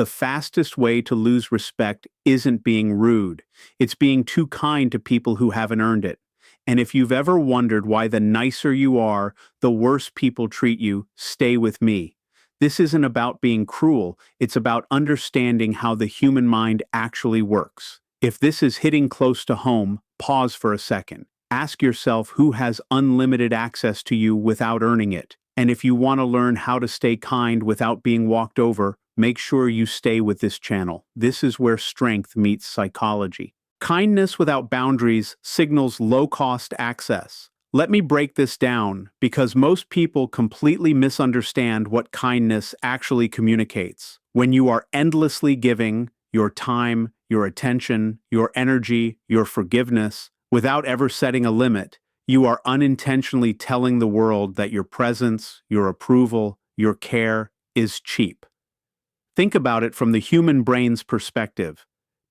The fastest way to lose respect isn't being rude. It's being too kind to people who haven't earned it. And if you've ever wondered why the nicer you are, the worse people treat you, stay with me. This isn't about being cruel, it's about understanding how the human mind actually works. If this is hitting close to home, pause for a second. Ask yourself who has unlimited access to you without earning it. And if you want to learn how to stay kind without being walked over, make sure you stay with this channel. This is where strength meets psychology. Kindness without boundaries signals low-cost access. Let me break this down, because most people completely misunderstand what kindness actually communicates. When you are endlessly giving your time, your attention, your energy, your forgiveness, without ever setting a limit, you are unintentionally telling the world that your presence, your approval, your care is cheap. Think about it from the human brain's perspective.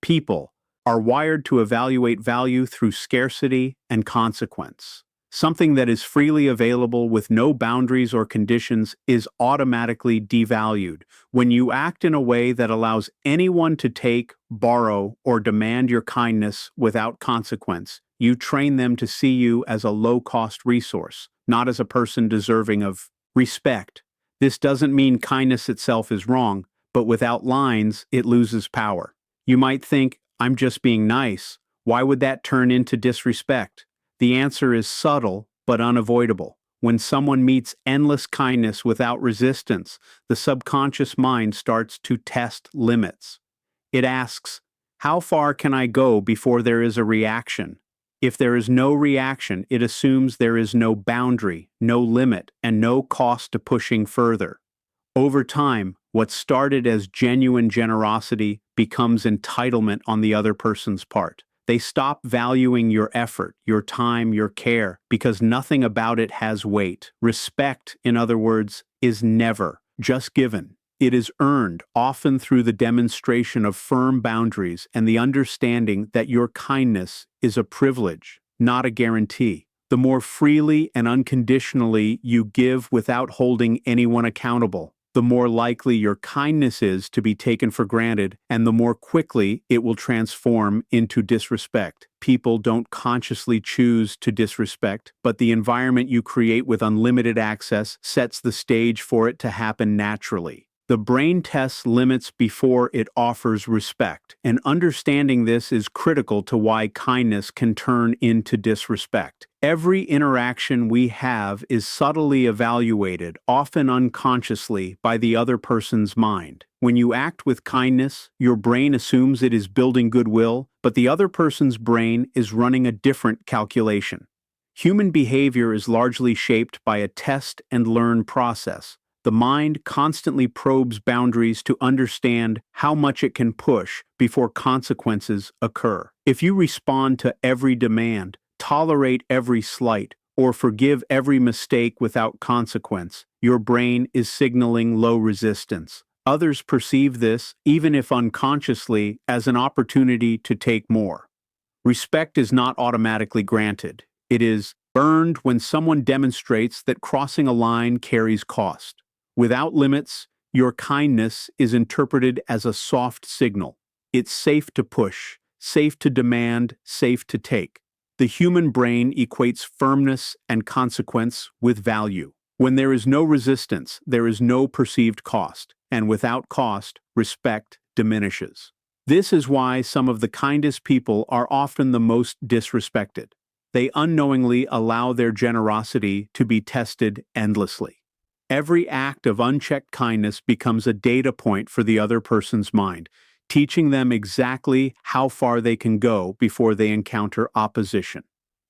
People are wired to evaluate value through scarcity and consequence. Something that is freely available with no boundaries or conditions is automatically devalued. When you act in a way that allows anyone to take, borrow, or demand your kindness without consequence, you train them to see you as a low-cost resource, not as a person deserving of respect. This doesn't mean kindness itself is wrong, but without lines, it loses power. You might think, I'm just being nice. Why would that turn into disrespect? The answer is subtle but unavoidable. When someone meets endless kindness without resistance, the subconscious mind starts to test limits. It asks, how far can I go before there is a reaction? If there is no reaction, it assumes there is no boundary, no limit, and no cost to pushing further. Over time, what started as genuine generosity becomes entitlement on the other person's part. They stop valuing your effort, your time, your care, because nothing about it has weight. Respect, in other words, is never just given. It is earned, often through the demonstration of firm boundaries and the understanding that your kindness is a privilege, not a guarantee. The more freely and unconditionally you give without holding anyone accountable, the more likely your kindness is to be taken for granted, and the more quickly it will transform into disrespect. People don't consciously choose to disrespect, but the environment you create with unlimited access sets the stage for it to happen naturally. The brain tests limits before it offers respect, and understanding this is critical to why kindness can turn into disrespect. Every interaction we have is subtly evaluated, often unconsciously, by the other person's mind. When you act with kindness, your brain assumes it is building goodwill, but the other person's brain is running a different calculation. Human behavior is largely shaped by a test and learn process. The mind constantly probes boundaries to understand how much it can push before consequences occur. If you respond to every demand, tolerate every slight, or forgive every mistake without consequence, your brain is signaling low resistance. Others perceive this, even if unconsciously, as an opportunity to take more. Respect is not automatically granted. It is earned when someone demonstrates that crossing a line carries cost. Without limits, your kindness is interpreted as a soft signal. It's safe to push, safe to demand, safe to take. The human brain equates firmness and consequence with value. When there is no resistance, there is no perceived cost, and without cost, respect diminishes. This is why some of the kindest people are often the most disrespected. They unknowingly allow their generosity to be tested endlessly. Every act of unchecked kindness becomes a data point for the other person's mind, teaching them exactly how far they can go before they encounter opposition.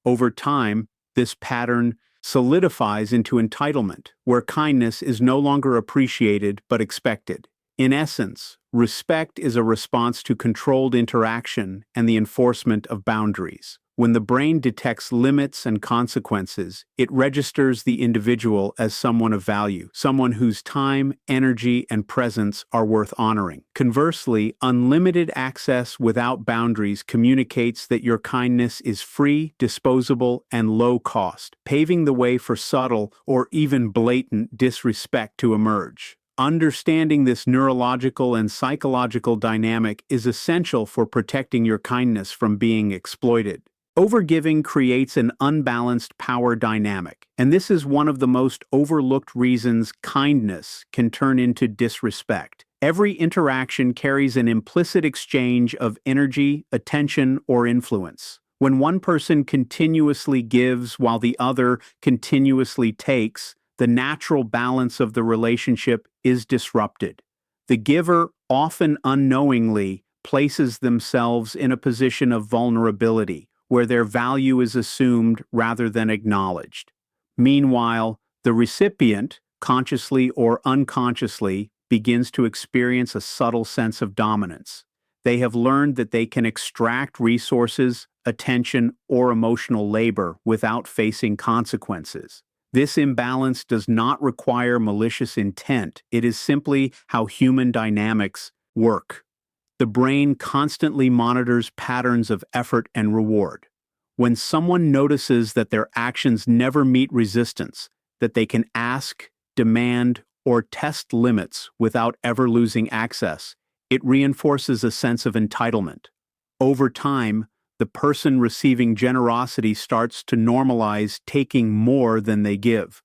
Over time, this pattern solidifies into entitlement, where kindness is no longer appreciated but expected. In essence, respect is a response to controlled interaction and the enforcement of boundaries. When the brain detects limits and consequences, it registers the individual as someone of value, someone whose time, energy, and presence are worth honoring. Conversely, unlimited access without boundaries communicates that your kindness is free, disposable, and low cost, paving the way for subtle or even blatant disrespect to emerge. Understanding this neurological and psychological dynamic is essential for protecting your kindness from being exploited. Overgiving creates an unbalanced power dynamic, and this is one of the most overlooked reasons kindness can turn into disrespect. Every interaction carries an implicit exchange of energy, attention, or influence. When one person continuously gives while the other continuously takes, the natural balance of the relationship is disrupted. The giver, often unknowingly, places themselves in a position of vulnerability, where their value is assumed rather than acknowledged. Meanwhile, the recipient, consciously or unconsciously, begins to experience a subtle sense of dominance. They have learned that they can extract resources, attention, or emotional labor without facing consequences. This imbalance does not require malicious intent. It is simply how human dynamics work. The brain constantly monitors patterns of effort and reward. When someone notices that their actions never meet resistance, that they can ask, demand, or test limits without ever losing access, it reinforces a sense of entitlement. Over time, the person receiving generosity starts to normalize taking more than they give.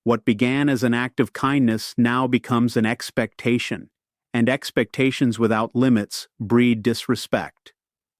What began as an act of kindness now becomes an expectation, and expectations without limits breed disrespect.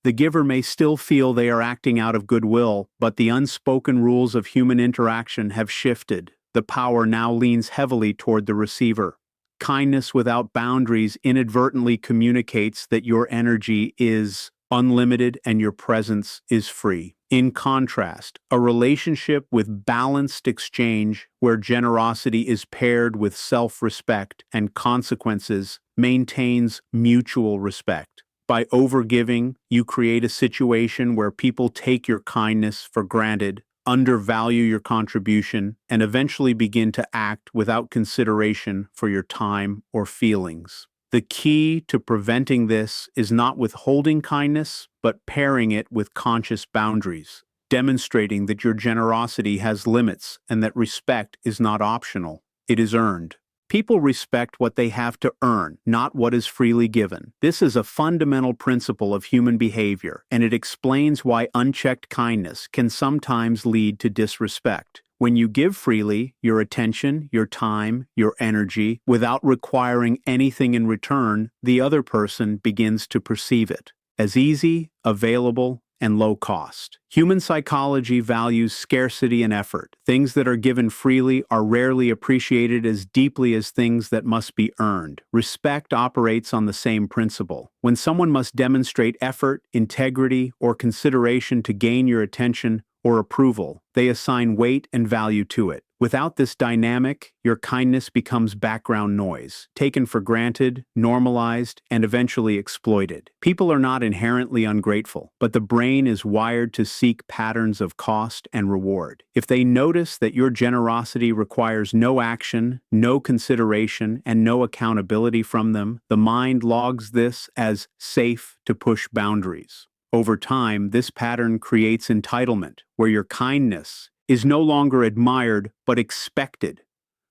The giver may still feel they are acting out of goodwill, but the unspoken rules of human interaction have shifted. The power now leans heavily toward the receiver. Kindness without boundaries inadvertently communicates that your energy is unlimited and your presence is free. In contrast, a relationship with balanced exchange, where generosity is paired with self-respect and consequences, maintains mutual respect. By overgiving, you create a situation where people take your kindness for granted, undervalue your contribution, and eventually begin to act without consideration for your time or feelings. The key to preventing this is not withholding kindness, but pairing it with conscious boundaries, demonstrating that your generosity has limits and that respect is not optional, it is earned. People respect what they have to earn, not what is freely given. This is a fundamental principle of human behavior, and it explains why unchecked kindness can sometimes lead to disrespect. When you give freely, your attention, your time, your energy, without requiring anything in return, the other person begins to perceive it as easy, available, and low cost. Human psychology values scarcity and effort. Things that are given freely are rarely appreciated as deeply as things that must be earned. Respect operates on the same principle. When someone must demonstrate effort, integrity, or consideration to gain your attention or approval, they assign weight and value to it. Without this dynamic, your kindness becomes background noise, taken for granted, normalized, and eventually exploited. People are not inherently ungrateful, but the brain is wired to seek patterns of cost and reward. If they notice that your generosity requires no action, no consideration, and no accountability from them, the mind logs this as safe to push boundaries. Over time, this pattern creates entitlement, where your kindness is no longer admired but expected.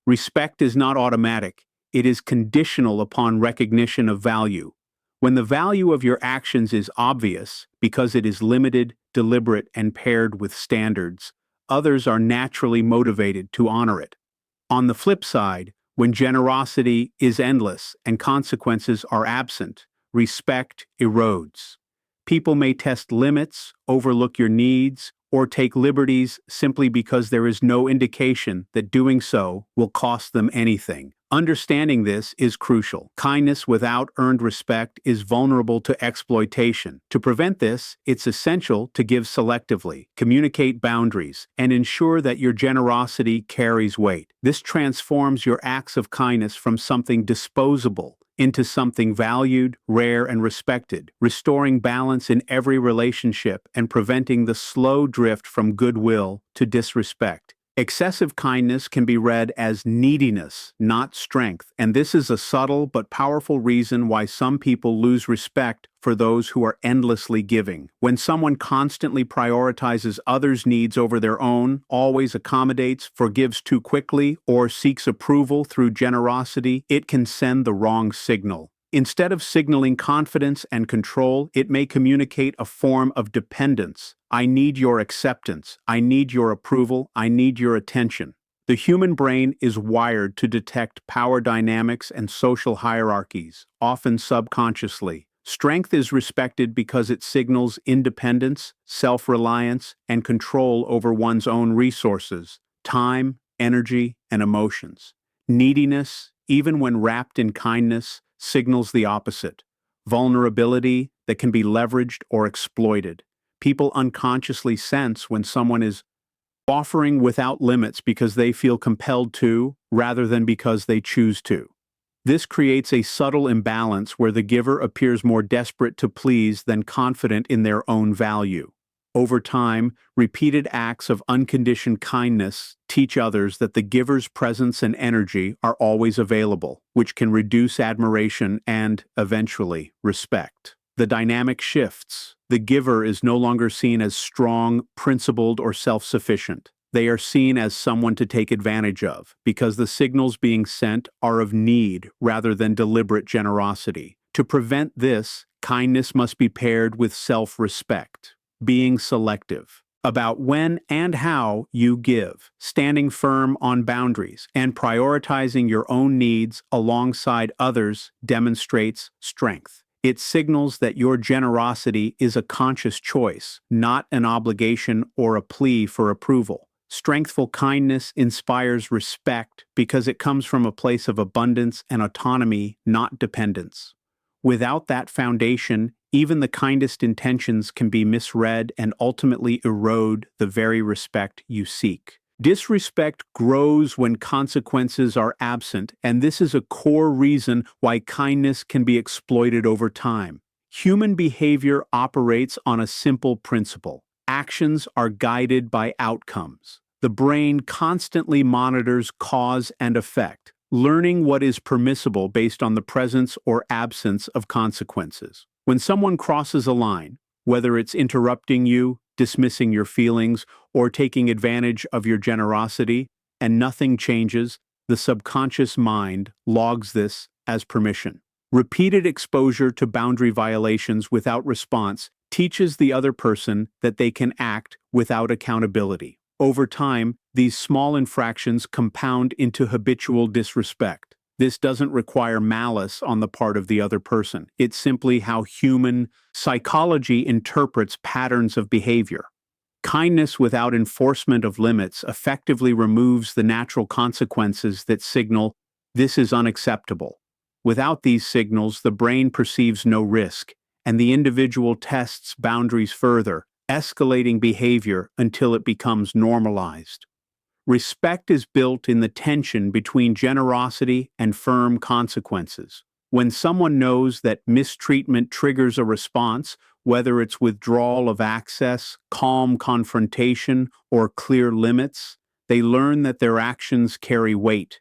Respect is not automatic, it is conditional upon recognition of value. When the value of your actions is obvious, because it is limited, deliberate, and paired with standards, others are naturally motivated to honor it. On the flip side, when generosity is endless and consequences are absent, respect erodes. People may test limits, overlook your needs, or take liberties simply because there is no indication that doing so will cost them anything. Understanding this is crucial. Kindness without earned respect is vulnerable to exploitation. To prevent this, it's essential to give selectively, communicate boundaries, and ensure that your generosity carries weight. This transforms your acts of kindness from something disposable into something valued, rare, and respected, restoring balance in every relationship and preventing the slow drift from goodwill to disrespect. Excessive kindness can be read as neediness, not strength, and this is a subtle but powerful reason why some people lose respect for those who are endlessly giving. When someone constantly prioritizes others' needs over their own, always accommodates, forgives too quickly, or seeks approval through generosity, it can send the wrong signal. Instead of signaling confidence and control, it may communicate a form of dependence. I need your acceptance. I need your approval. I need your attention. The human brain is wired to detect power dynamics and social hierarchies, often subconsciously. Strength is respected because it signals independence, self-reliance, and control over one's own resources, time, energy, and emotions. Neediness, even when wrapped in kindness, signals the opposite: vulnerability that can be leveraged or exploited. People unconsciously sense when someone is offering without limits because they feel compelled to, rather than because they choose to. This creates a subtle imbalance where the giver appears more desperate to please than confident in their own value. Over time, repeated acts of unconditioned kindness teach others that the giver's presence and energy are always available, which can reduce admiration and, eventually, respect. The dynamic shifts. The giver is no longer seen as strong, principled, or self-sufficient. They are seen as someone to take advantage of, because the signals being sent are of need rather than deliberate generosity. To prevent this, kindness must be paired with self-respect. Being selective about when and how you give, standing firm on boundaries, and prioritizing your own needs alongside others demonstrates strength. It signals that your generosity is a conscious choice, not an obligation or a plea for approval. Strengthful kindness inspires respect because it comes from a place of abundance and autonomy, not dependence. Without that foundation, even the kindest intentions can be misread and ultimately erode the very respect you seek. Disrespect grows when consequences are absent, and this is a core reason why kindness can be exploited over time. Human behavior operates on a simple principle: actions are guided by outcomes. The brain constantly monitors cause and effect, learning what is permissible based on the presence or absence of consequences. When someone crosses a line, whether it's interrupting you, dismissing your feelings, or taking advantage of your generosity, and nothing changes, the subconscious mind logs this as permission. Repeated exposure to boundary violations without response teaches the other person that they can act without accountability. Over time, these small infractions compound into habitual disrespect. This doesn't require malice on the part of the other person. It's simply how human psychology interprets patterns of behavior. Kindness without enforcement of limits effectively removes the natural consequences that signal this is unacceptable. Without these signals, the brain perceives no risk, and the individual tests boundaries further, escalating behavior until it becomes normalized. Respect is built in the tension between generosity and firm consequences. When someone knows that mistreatment triggers a response, whether it's withdrawal of access, calm confrontation, or clear limits, they learn that their actions carry weight.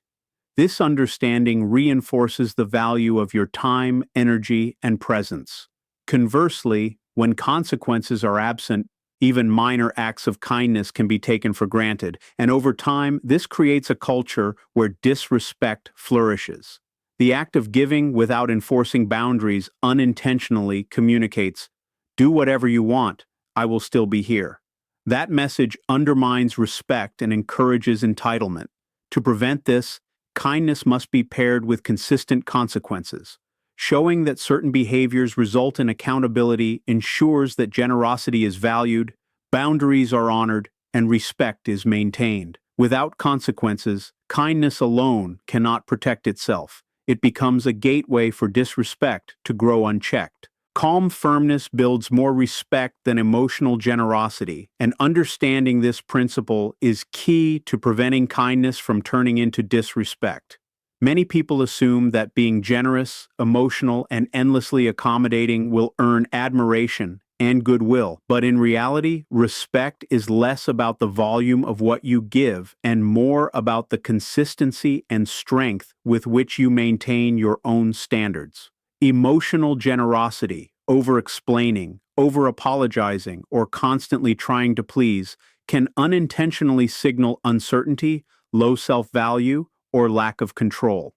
This understanding reinforces the value of your time, energy, and presence. Conversely, when consequences are absent, even minor acts of kindness can be taken for granted, and over time, this creates a culture where disrespect flourishes. The act of giving without enforcing boundaries unintentionally communicates, "Do whatever you want, I will still be here." That message undermines respect and encourages entitlement. To prevent this, kindness must be paired with consistent consequences. Showing that certain behaviors result in accountability ensures that generosity is valued, boundaries are honored, and respect is maintained. Without consequences, kindness alone cannot protect itself. It becomes a gateway for disrespect to grow unchecked. Calm firmness builds more respect than emotional generosity, and understanding this principle is key to preventing kindness from turning into disrespect. Many people assume that being generous, emotional, and endlessly accommodating will earn admiration and goodwill. But in reality, respect is less about the volume of what you give and more about the consistency and strength with which you maintain your own standards. Emotional generosity, over-explaining, over-apologizing, or constantly trying to please can unintentionally signal uncertainty, low self-value, or lack of control.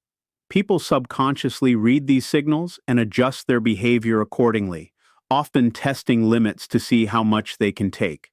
People subconsciously read these signals and adjust their behavior accordingly, often testing limits to see how much they can take.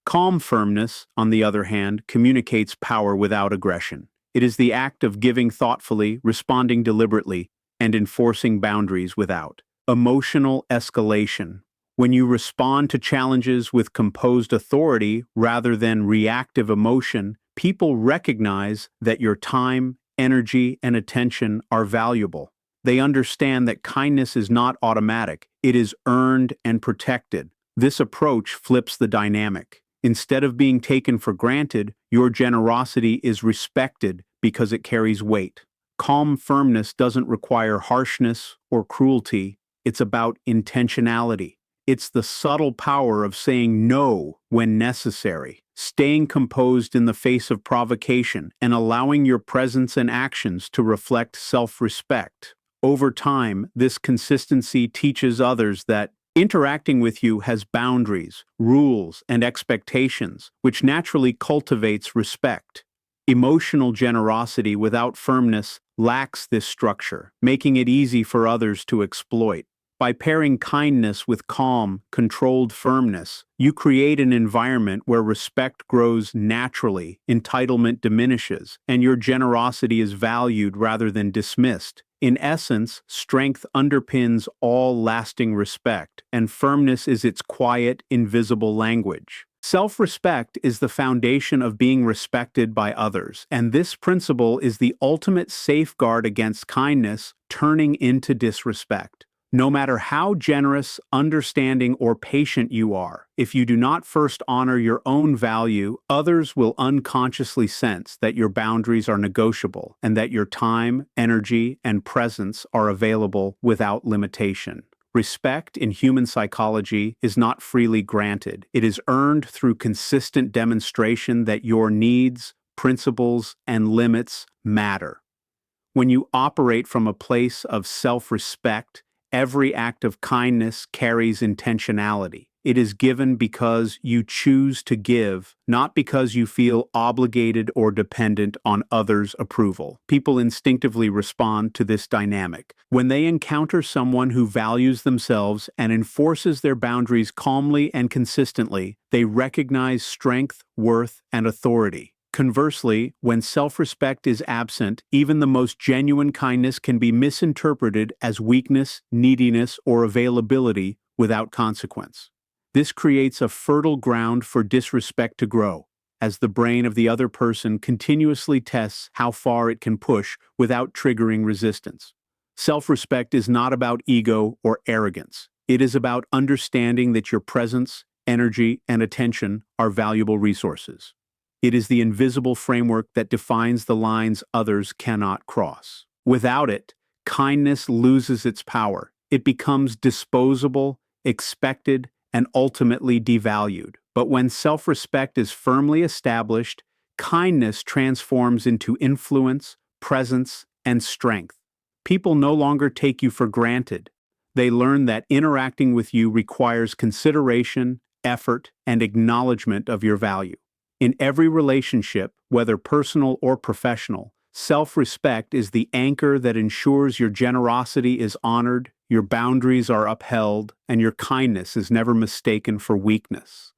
Calm firmness, on the other hand, communicates power without aggression. It is the act of giving thoughtfully, responding deliberately, and enforcing boundaries without emotional escalation. When you respond to challenges with composed authority rather than reactive emotion, people recognize that your time, energy, and attention are valuable. They understand that kindness is not automatic, it is earned and protected. This approach flips the dynamic. Instead of being taken for granted, your generosity is respected because it carries weight. Calm firmness doesn't require harshness or cruelty, it's about intentionality. It's the subtle power of saying no when necessary, staying composed in the face of provocation, and allowing your presence and actions to reflect self-respect. Over time, this consistency teaches others that interacting with you has boundaries, rules, and expectations, which naturally cultivates respect. Emotional generosity without firmness lacks this structure, making it easy for others to exploit. By pairing kindness with calm, controlled firmness, you create an environment where respect grows naturally, entitlement diminishes, and your generosity is valued rather than dismissed. In essence, strength underpins all lasting respect, and firmness is its quiet, invisible language. Self-respect is the foundation of being respected by others, and this principle is the ultimate safeguard against kindness turning into disrespect. No matter how generous, understanding, or patient you are, if you do not first honor your own value, others will unconsciously sense that your boundaries are negotiable and that your time, energy, and presence are available without limitation. Respect in human psychology is not freely granted. It is earned through consistent demonstration that your needs, principles, and limits matter. When you operate from a place of self-respect, every act of kindness carries intentionality. It is given because you choose to give, not because you feel obligated or dependent on others' approval. People instinctively respond to this dynamic. When they encounter someone who values themselves and enforces their boundaries calmly and consistently, they recognize strength, worth, and authority. Conversely, when self-respect is absent, even the most genuine kindness can be misinterpreted as weakness, neediness, or availability without consequence. This creates a fertile ground for disrespect to grow, as the brain of the other person continuously tests how far it can push without triggering resistance. Self-respect is not about ego or arrogance. It is about understanding that your presence, energy, and attention are valuable resources. It is the invisible framework that defines the lines others cannot cross. Without it, kindness loses its power. It becomes disposable, expected, and ultimately devalued. But when self-respect is firmly established, kindness transforms into influence, presence, and strength. People no longer take you for granted. They learn that interacting with you requires consideration, effort, and acknowledgement of your value. In every relationship, whether personal or professional, self-respect is the anchor that ensures your generosity is honored, your boundaries are upheld, and your kindness is never mistaken for weakness.